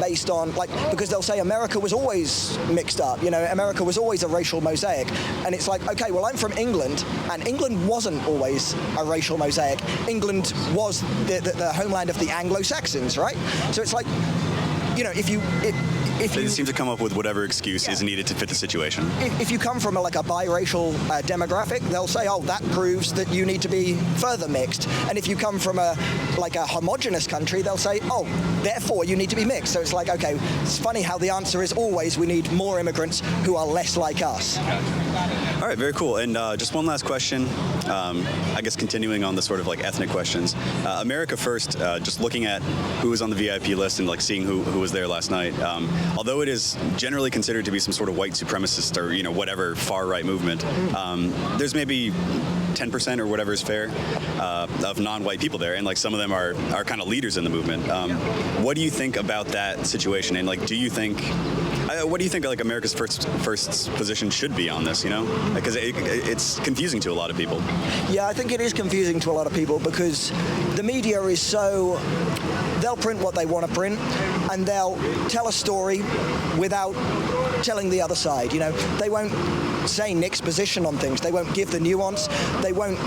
based on, because they'll say America was always mixed up, America was always a racial mosaic. And it's like, okay, well, I'm from England, and England wasn't always a racial mosaic. England was the homeland of the Anglo-Saxons, right? So it's like, if they seem to come up with whatever excuse is needed to fit the situation. If you come from a biracial demographic, they'll say, oh, that proves that you need to be further mixed. And if you come from a homogenous country, they'll say, oh, therefore you need to be mixed. So it's like, okay, it's funny how the answer is always we need more immigrants who are less like us. All right, very cool. And just one last question, I guess continuing on the sort of ethnic questions. America First, just looking at who was on the VIP list and seeing who was there last night, although it is generally considered to be some sort of white supremacist or whatever far-right movement, there's maybe 10% or whatever is fair of non-white people there, and some of them are kind of leaders in the movement. What do you think about that situation? And do you think, What do you think like America's first position should be on this? You know, because it's confusing to a lot of people. Yeah, I think it is confusing to a lot of people because the media is so. They'll print what they want to print, and they'll tell a story without telling the other side. You know, they won't say Nick's position on things. They won't give the nuance. They won't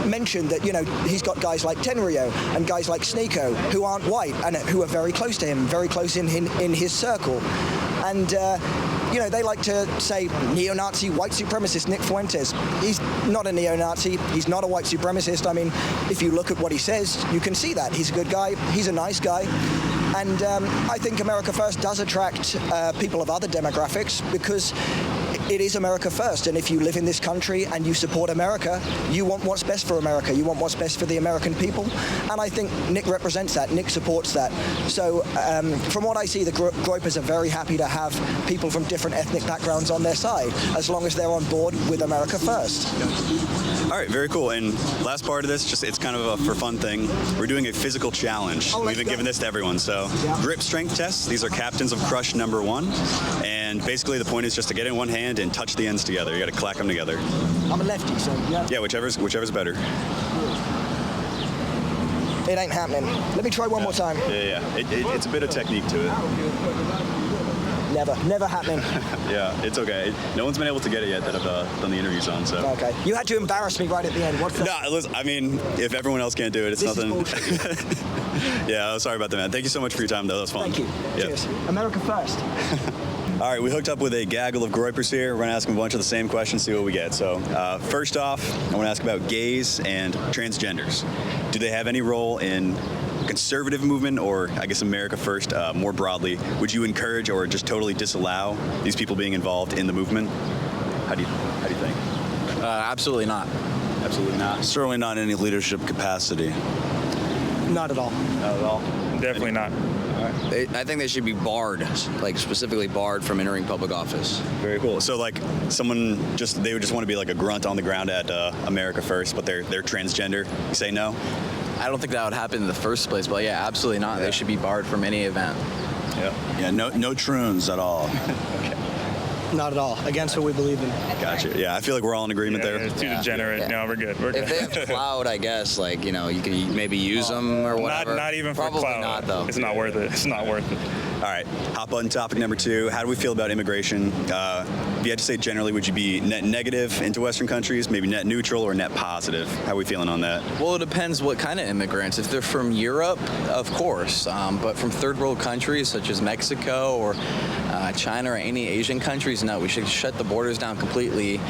mention that, you know, he's got guys like Tenryo and guys like Sneeko who aren't white and who are very close to him, very close in his circle. And, you know, they like to say neo-Nazi, white supremacist Nick Fuentes. He's not a neo-Nazi. He's not a white supremacist. I mean, if you look at what he says, you can see that. He's a good guy. He's a nice guy. And I think America First does attract people of other demographics because it is America first. And if you live in this country and you support America, you want what's best for America. You want what's best for the American people. And I think Nick represents that. Nick supports that. So from what I see, the Groypers are very happy to have people from different ethnic backgrounds on their side, as long as they're on board with America first. All right, very cool. And last part of this, just it's kind of a for fun thing. We're doing a physical challenge. We've been giving this to everyone. So grip strength tests. These are captains of crush number 1. And basically the point is just to get in one hand and touch the ends together. You got to clack them together. I'm a lefty, so yeah. Yeah, whichever's better. It ain't happening. Let me try one more time. Yeah. It's a bit of technique to it. Never happening. Yeah, it's okay. No one's been able to get it yet that I've done the interviews on. So. Okay. You had to embarrass me right at the end. What's that? No, listen, I mean, if everyone else can't do it, it's This nothing. is bullshit. Yeah, sorry about that, man. Thank you so much for your time, though. That was fun. Thank you. Yeah. Cheers. America first. All right, we hooked up with a gaggle of Groypers here. We're going to ask them a bunch of the same questions, see what we get. So first off, I want to ask about gays and transgenders. Do they have any role in conservative movement, or I guess America First more broadly? Would you encourage or just totally disallow these people being involved in the movement? How do you think? Absolutely not. Absolutely not. Certainly not in any leadership capacity. Not at all. Not at all. Definitely not. I think they should be barred, like specifically barred from entering public office. Very cool. So like someone they would just want to be like a grunt on the ground at America First, but they're transgender. You say no? I don't think that would happen in the first place, but yeah, absolutely not. Yeah. They should be barred from any event. Yeah, no troons at all. Okay. Not at all. Against what we believe in. Gotcha. Yeah, I feel like we're all in agreement there. It's too degenerate. Yeah. No, we're good. We're good. If they have clout, I guess, like, you know, you can maybe use them or whatever. Not even Probably for clout. not, though. It's not worth it. It's not worth it. All right, hot button topic number 2. How do we feel about immigration? If you had to say generally, would you be net negative into Western countries, maybe net neutral, or net positive? How are we feeling on that? Well, it depends what kind of immigrants. If they're from Europe, of course, but from third world countries such as Mexico or China or any Asian countries, no, we should shut the borders down completely,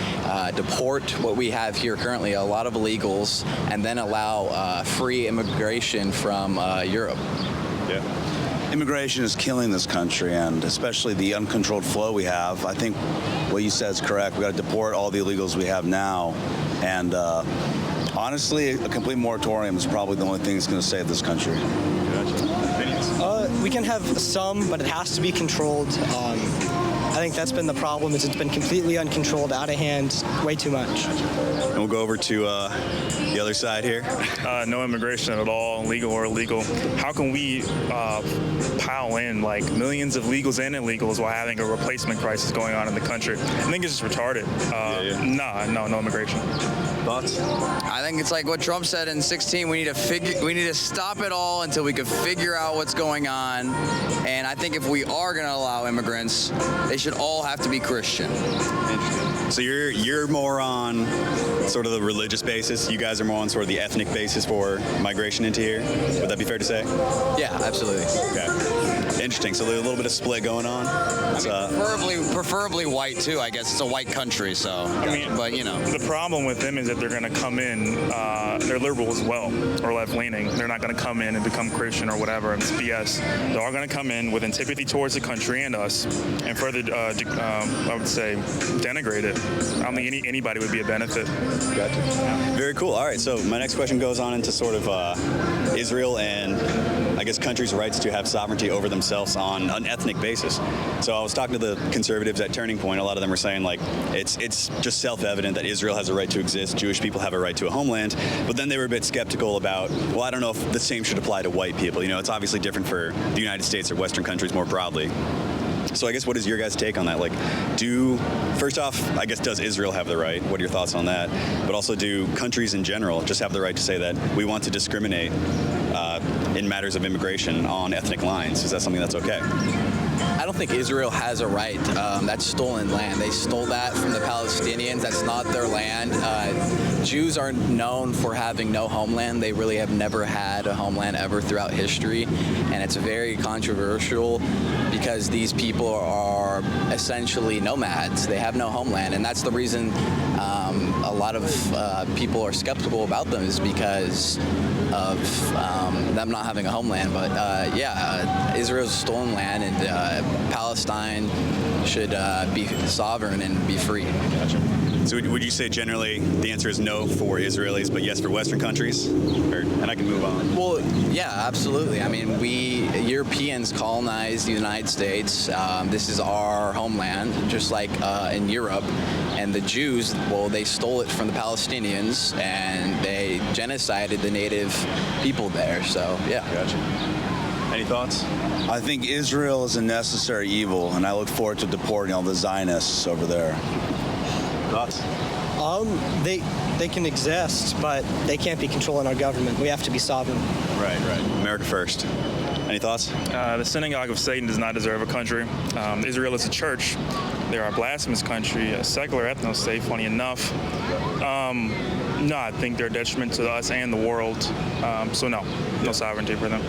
deport what we have here currently, a lot of illegals, and then allow free immigration from Europe. Yeah. Immigration is killing this country, and especially the uncontrolled flow we have. I think what you said is correct. We got to deport all the illegals we have now, and honestly, a complete moratorium is probably the only thing that's going to save this country. We can have some, but it has to be controlled. I think that's been the problem, is it's been completely uncontrolled, out of hand, way too much. And we'll go over to the other side here. No immigration at all, legal or illegal. How can we pile in like millions of legals and illegals while having a replacement crisis going on in the country? I think it's just retarded. No immigration. Thoughts? I think it's like what Trump said in 2016. We need to stop it all until we can figure out what's going on. And I think if we are going to allow immigrants, they should all have to be Christian. Interesting. So you're more on sort of the religious basis. You guys are more on sort of the ethnic basis for migration into here. Would that be fair to say? Yeah, absolutely. Okay. Interesting. So there's a little bit of split going on. Preferably white too. I guess it's a white country, so. But you know, the problem with them is that they're going to come in. They're liberal as well, or left-leaning. They're not going to come in and become Christian or whatever. It's BS. They're all going to come in with antipathy towards the country and us, and further, I would say, denigrate it. I don't think anybody would be a benefit. Gotcha. Very cool. All right. So my next question goes on into sort of Israel and I guess countries' rights to have sovereignty over themselves on an ethnic basis. So I was talking to the conservatives at Turning Point. A lot of them were saying like it's just self-evident that Israel has a right to exist, Jewish people have a right to a homeland, but then they were a bit skeptical about, well, I don't know if the same should apply to white people. You know, it's obviously different for the United States or Western countries more broadly. So I guess what is your guys' take on that? Like, first off, I guess, does Israel have the right? What are your thoughts on that? But also, do countries in general just have the right to say that we want to discriminate in matters of immigration on ethnic lines? Is that something that's okay? I don't think Israel has a right. That's stolen land. They stole that from the Palestinians. That's not their land. Jews are known for having no homeland. They really have never had a homeland ever throughout history. And it's very controversial because these people are essentially nomads. They have no homeland. And that's the reason a lot of people are skeptical about them, is because of them not having a homeland. But Israel's stolen land, and Palestine should be sovereign and be free. Gotcha. So would you say generally the answer is no for Israelis, but yes for Western countries? And I can move on. Well, yeah, absolutely. I mean, we Europeans colonized the United States. This is our homeland, just like in Europe. And the Jews, well, they stole it from the Palestinians, and they genocided the native people there. So, yeah. Gotcha. Any thoughts? I think Israel is a necessary evil, and I look forward to deporting all the Zionists over there. Thoughts? They can exist, but they can't be controlling our government. We have to be sovereign. Right. America first. Any thoughts? The synagogue of Satan does not deserve a country. Israel is a church. They're a blasphemous country, a secular ethno-state, funny enough. No, I think they're a detriment to us and the world. So no sovereignty for them.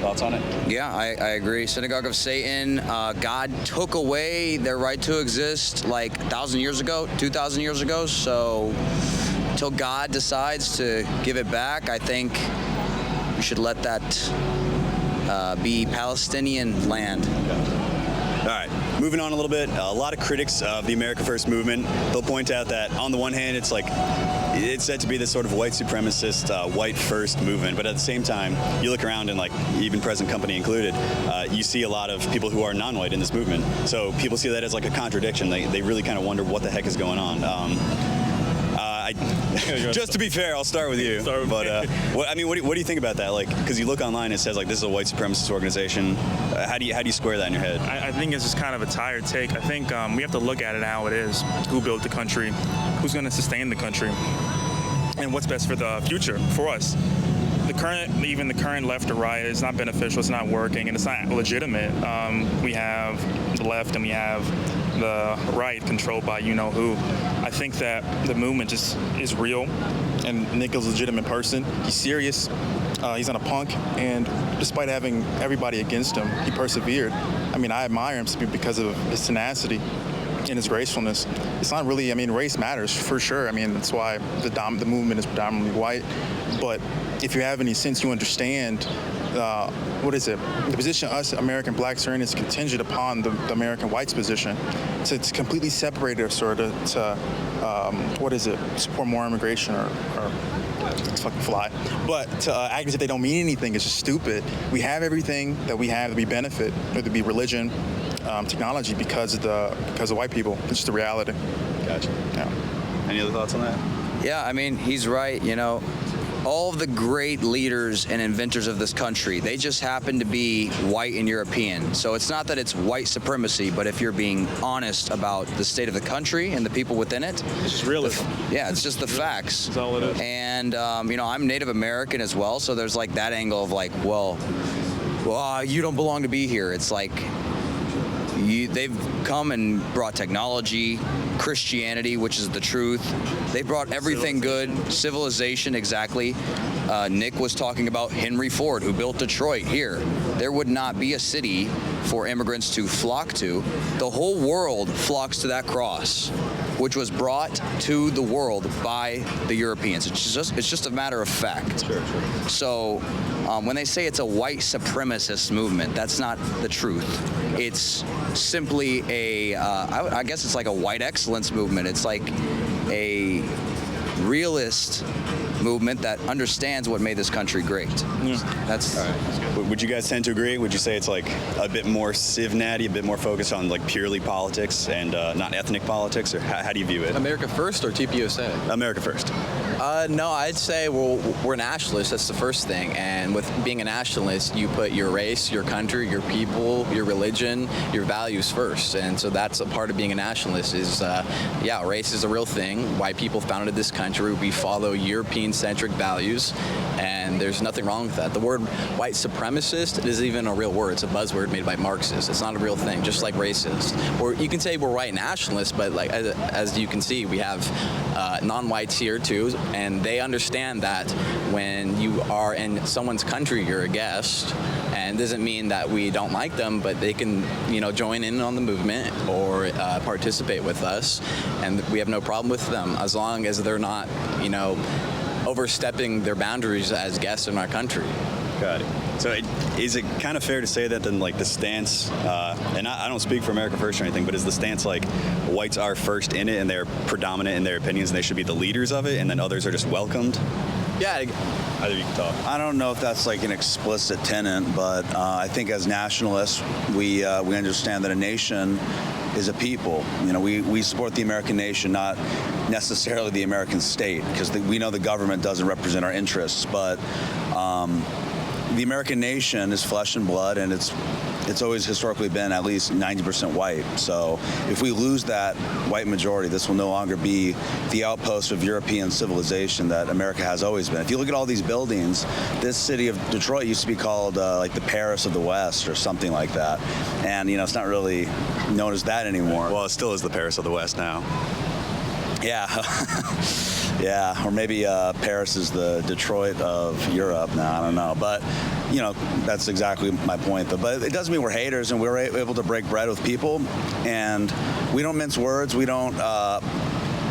Thoughts on it? Yeah, I agree. Synagogue of Satan, God took away their right to exist like 1,000 years ago, 2,000 years ago. So until God decides to give it back, I think we should let that be Palestinian land. All right, moving on a little bit. A lot of critics of the America First movement, they'll point out that on the one hand, it's said to be this sort of white supremacist, white first movement, but at the same time, you look around and even present company included, you see a lot of people who are non-white in this movement. So people see that as like a contradiction. They really kind of wonder what the heck is going on. Just to be fair, I'll start with you. But what do you think about that? Because you look online, it says this is a white supremacist organization. How do you square that in your head? I think it's just kind of a tired take. I think we have to look at it how it is. Who built the country? Who's going to sustain the country? And what's best for the future for us? Even the current left or right is not beneficial. It's not working, and it's not legitimate. We have the left and we have the right controlled by you know who. I think that the movement just is real, and Nick is a legitimate person. He's serious. He's not a punk, and despite having everybody against him, he persevered. I mean, I admire him because of his tenacity and his gracefulness. It's not really, race matters for sure. That's why the movement is predominantly white. But if you have any sense, you understand, the position us American blacks are in is contingent upon the American whites' position. So it's completely separated sort of to, support more immigration or it's fucking fly. But to act as if they don't mean anything is just stupid. We have everything that we have that we benefit, whether it be religion, technology, because of white people. It's just the reality. Gotcha. Yeah. Any other thoughts on that? Yeah, he's right. All of the great leaders and inventors of this country, they just happen to be white and European. So it's not that it's white supremacy, but if you're being honest about the state of the country and the people within it, it's just realism. It's just the facts. That's all it is. And I'm Native American as well, so there's that angle of you don't belong to be here. It's they've come and brought technology, Christianity, which is the truth. They brought everything good. Civilization, exactly. Nick was talking about Henry Ford, who built Detroit here. There would not be a city for immigrants to flock to. The whole world flocks to that cross, which was brought to the world by the Europeans. It's just a matter of fact. Sure. So when they say it's a white supremacist movement, that's not the truth. It's simply I guess it's like a white excellence movement. It's like a realist movement that understands what made this country great. That's Would you guys tend to agree? Would you say it's like a bit more civ-natty, a bit more focused on like purely politics and not ethnic politics, or how do you view it? America first or TPUSA? America first. No, I'd say we're nationalists. That's the first thing. And with being a nationalist, you put your race, your country, your people, your religion, your values first. And so that's a part of being a nationalist is, race is a real thing. White people founded this country. We follow European-centric values, and there's nothing wrong with that. The word white supremacist isn't even a real word. It's a buzzword made by Marxists. It's not a real thing, just like racist. Or you can say we're white nationalists, but like as you can see, we have non-whites here too, and they understand that when you are in someone's country, you're a guest, and it doesn't mean that we don't like them, but they can, join in on the movement or participate with us, and we have no problem with them as long as they're not, overstepping their boundaries as guests in our country. Got it. So is it kind of fair to say that then, like, the stance, and I don't speak for America First or anything, but is the stance like whites are first in it and they're predominant in their opinions and they should be the leaders of it, and then others are just welcomed? Yeah. Either you can talk. I don't know if that's like an explicit tenet, but I think as nationalists, we understand that a nation is a people. We support the American nation, not necessarily the American state, because we know the government doesn't represent our interests, but the American nation is flesh and blood, and it's always historically been at least 90% white. So if we lose that white majority, this will no longer be the outpost of European civilization that America has always been. If you look at all these buildings, this city of Detroit used to be called like the Paris of the West or something like that. And, it's not really known as that anymore. Well, it still is the Paris of the West now. Yeah. Yeah, or maybe Paris is the Detroit of Europe now, I don't know. But, that's exactly my point. But it doesn't mean we're haters, and we're able to break bread with people. And we don't mince words. We don't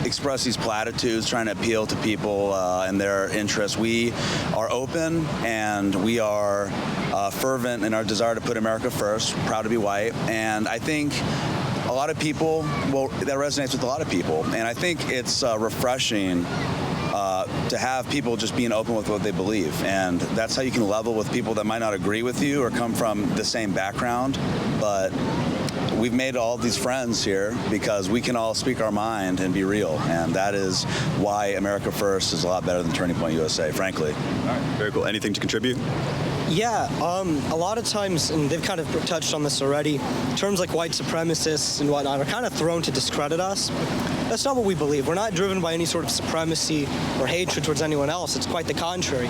express these platitudes trying to appeal to people and their interests. We are open, and we are fervent in our desire to put America first, proud to be white. And I think a lot of people, that resonates with a lot of people. And I think it's refreshing to have people just being open with what they believe. And that's how you can level with people that might not agree with you or come from the same background. But we've made all these friends here because we can all speak our mind and be real. And that is why America First is a lot better than Turning Point USA, frankly. All right, very cool. Anything to contribute? Yeah, a lot of times, and they've kind of touched on this already, terms like white supremacists and whatnot are kind of thrown to discredit us. That's not what we believe. We're not driven by any sort of supremacy or hatred towards anyone else. It's quite the contrary.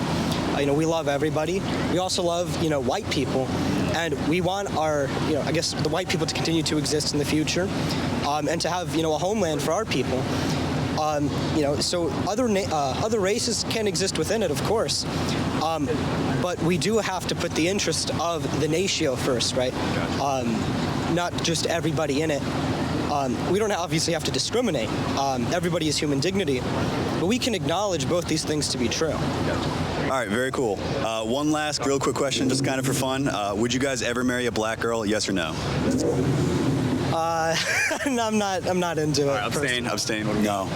We love everybody. We also love, white people. And we want our, the white people to continue to exist in the future and to have, a homeland for our people. So other races can exist within it, of course. But we do have to put the interest of the natio first, right? Not just everybody in it. We don't obviously have to discriminate. Everybody has human dignity. But we can acknowledge both these things to be true. All right, very cool. One last real quick question, just kind of for fun. Would you guys ever marry a black girl, yes or no? I'm not into it. All right, abstain. No.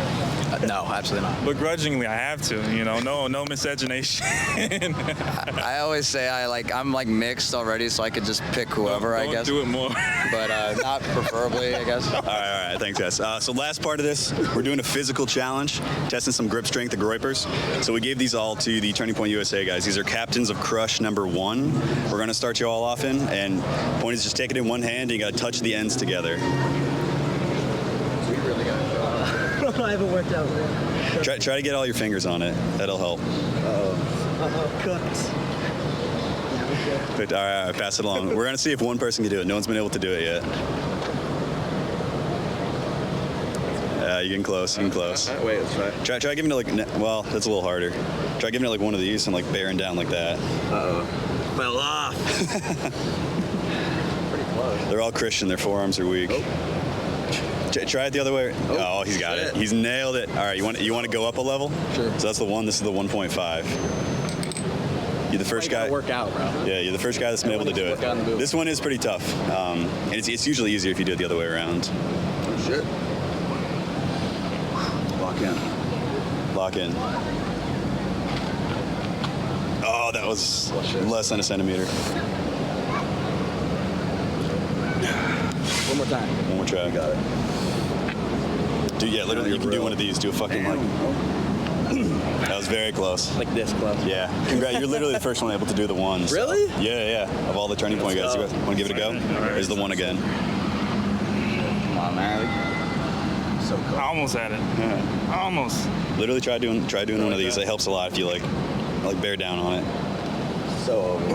No, absolutely not. Begrudgingly, I have to. No miscegenation. I always say I'm mixed already, so I could just pick whoever. I guess. Do it more. But not preferably, I guess. All right. Thanks, guys. So last part of this, we're doing a physical challenge, testing some grip strength at Groypers. So we gave these all to the Turning Point USA guys. These are Captains of Crush #1. We're going to start you all off in, and point is just take it in one hand, and you got to touch the ends together. I haven't worked out. Try to get all your fingers on it. That'll help. Cooked. But, all right, pass it along. We're going to see if one person can do it. No one's been able to do it yet. You're getting close. Wait, let's try. Try giving it well, that's a little harder. Try giving it one of these and bearing down like that. Fell off. Pretty close. They're all Christian. Their forearms are weak. Try it the other way. Oh, he's got it. He's nailed it. All right, you want to go up a level? Sure. So that's the one. This is the 1.5. You're the first guy. Work out, bro. Yeah, you're the first guy that's been able to do it. This one is pretty tough, and it's usually easier if you do it the other way around. Oh shit. Lock in. Oh, that was less than a centimeter. One more time. One more try. Got it. Dude, yeah, literally, you can do one of these. Do a fucking like. That was very close. Like this close. Yeah. Congrats. You're literally the first one able to do the one. So. Really? Yeah. Of all the turning point guys. You want to give it a go? Here's the one again. Come on, man. So cool. I almost had it. Yeah. Almost. Literally try doing one of these. It helps a lot if you like bear down on it. So over.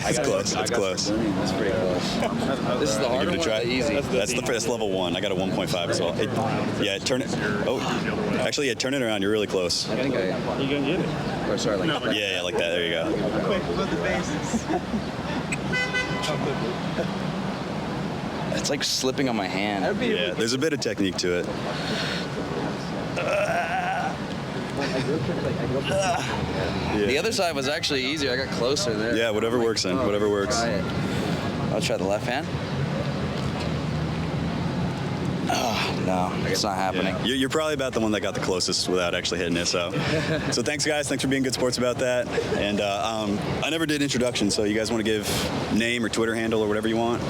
It's close. It's close. That's pretty close. This is the harder Give it a one. try. Or the easy. That's level 1. I got a 1.5 as well. Turn it. Oh, actually, yeah, turn it around. You're really close. I think I. You gonna get it? Or sorry, like. Yeah, like that. There you go. It's like slipping on my hand. Yeah, there's a bit of technique to it. The other side was actually easier. I got closer there. Yeah, whatever works then. Whatever works. Try it. I'll try the left hand. Oh, no, it's not happening. Yeah. You're probably about the one that got the closest without actually hitting it. So thanks, guys. Thanks for being good sports about that. And I never did introductions, so you guys want to give name or Twitter handle or whatever you want?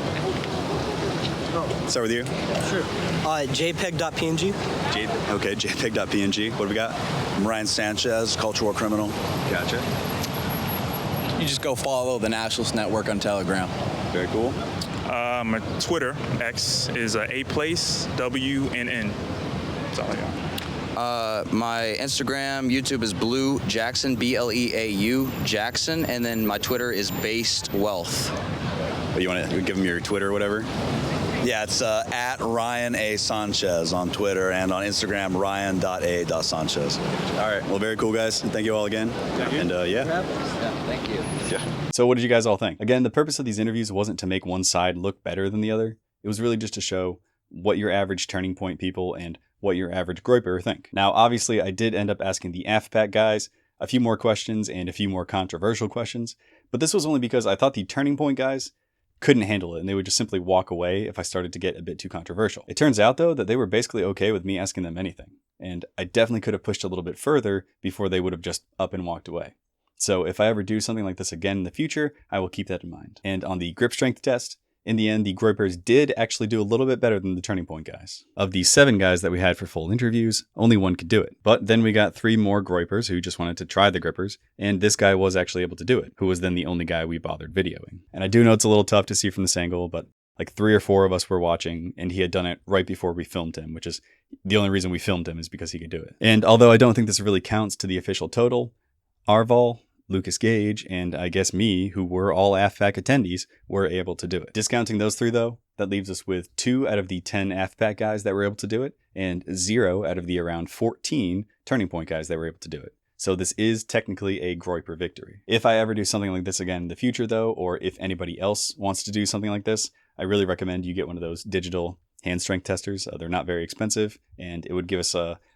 Start with you. Sure. JPEG.png. Okay, JPEG.png. What do we got? I'm Ryan Sanchez, culture war criminal. Gotcha. You just go follow the Nationalist Network on Telegram. Very cool. My Twitter, X, is A-Place, WNN. That's all I got. My Instagram, YouTube is Blue Jackson, BLEAU Jackson, and then my Twitter is Based Wealth. You want to give them your Twitter or whatever? Yeah, it's at Ryan A. Sanchez on Twitter and on Instagram, ryan.a.sanchez. All right. Well, very cool, guys. Thank you all again. And Yeah, thank you. Yeah. So what did you guys all think? Again, the purpose of these interviews wasn't to make one side look better than the other. It was really just to show what your average turning point people and what your average Groyper think. Now, obviously, I did end up asking the AFPAC guys a few more questions and a few more controversial questions, but this was only because I thought the turning point guys couldn't handle it and they would just simply walk away if I started to get a bit too controversial. It turns out though that they were basically okay with me asking them anything, and I definitely could have pushed a little bit further before they would have just up and walked away. So if I ever do something like this again in the future, I will keep that in mind. And on the grip strength test, in the end, the Groypers did actually do a little bit better than the turning point guys. Of the 7 guys that we had for full interviews, only 1 could do it. But then we got 3 more Groypers who just wanted to try the grippers, and this guy was actually able to do it, who was then the only guy we bothered videoing. And I do know it's a little tough to see from this angle, but like 3 or 4 of us were watching, and he had done it right before we filmed him, which is the only reason we filmed him is because he could do it. And although I don't think this really counts to the official total, Arval, Lucas Gage, and I guess me, who were all AFPAC attendees, were able to do it. Discounting those 3 though, that leaves us with 2 out of the 10 AFPAC guys that were able to do it, and 0 out of the around 14 turning point guys that were able to do it. So this is technically a Groyper victory. If I ever do something like this again in the future though, or if anybody else wants to do something like this, I really recommend you get one of those digital hand strength testers. They're not very expensive, and it would give us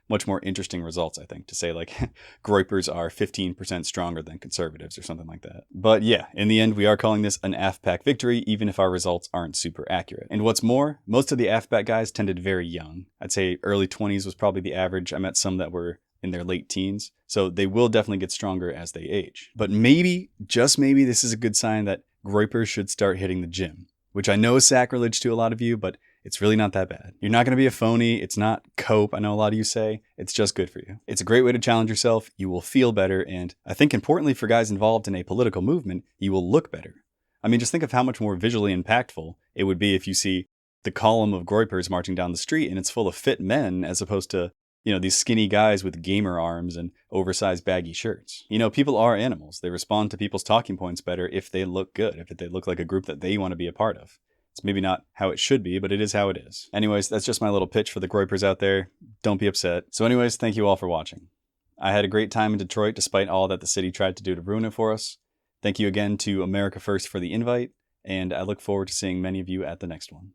much more interesting results, I think, to say like Groypers are 15% stronger than conservatives or something like that. But yeah, in the end, we are calling this an AFPAC victory, even if our results aren't super accurate. And what's more, most of the AFPAC guys tended very young. I'd say early 20s was probably the average. I met some that were in their late teens, so they will definitely get stronger as they age. But maybe, just maybe, this is a good sign that Groypers should start hitting the gym, which I know is sacrilege to a lot of you, but it's really not that bad. You're not going to be a phony. It's not cope. I know a lot of you say. It's just good for you. It's a great way to challenge yourself. You will feel better. And I think importantly for guys involved in a political movement, you will look better. I mean, just think of how much more visually impactful it would be if you see the column of Groypers marching down the street and it's full of fit men as opposed to, you know, these skinny guys with gamer arms and oversized baggy shirts. You know, people are animals. They respond to people's talking points better if they look good, if they look like a group that they want to be a part of. It's maybe not how it should be, but it is how it is. Anyways, that's just my little pitch for the Groypers out there. Don't be upset. So anyways, thank you all for watching. I had a great time in Detroit despite all that the city tried to do to ruin it for us. Thank you again to America First for the invite, and I look forward to seeing many of you at the next one.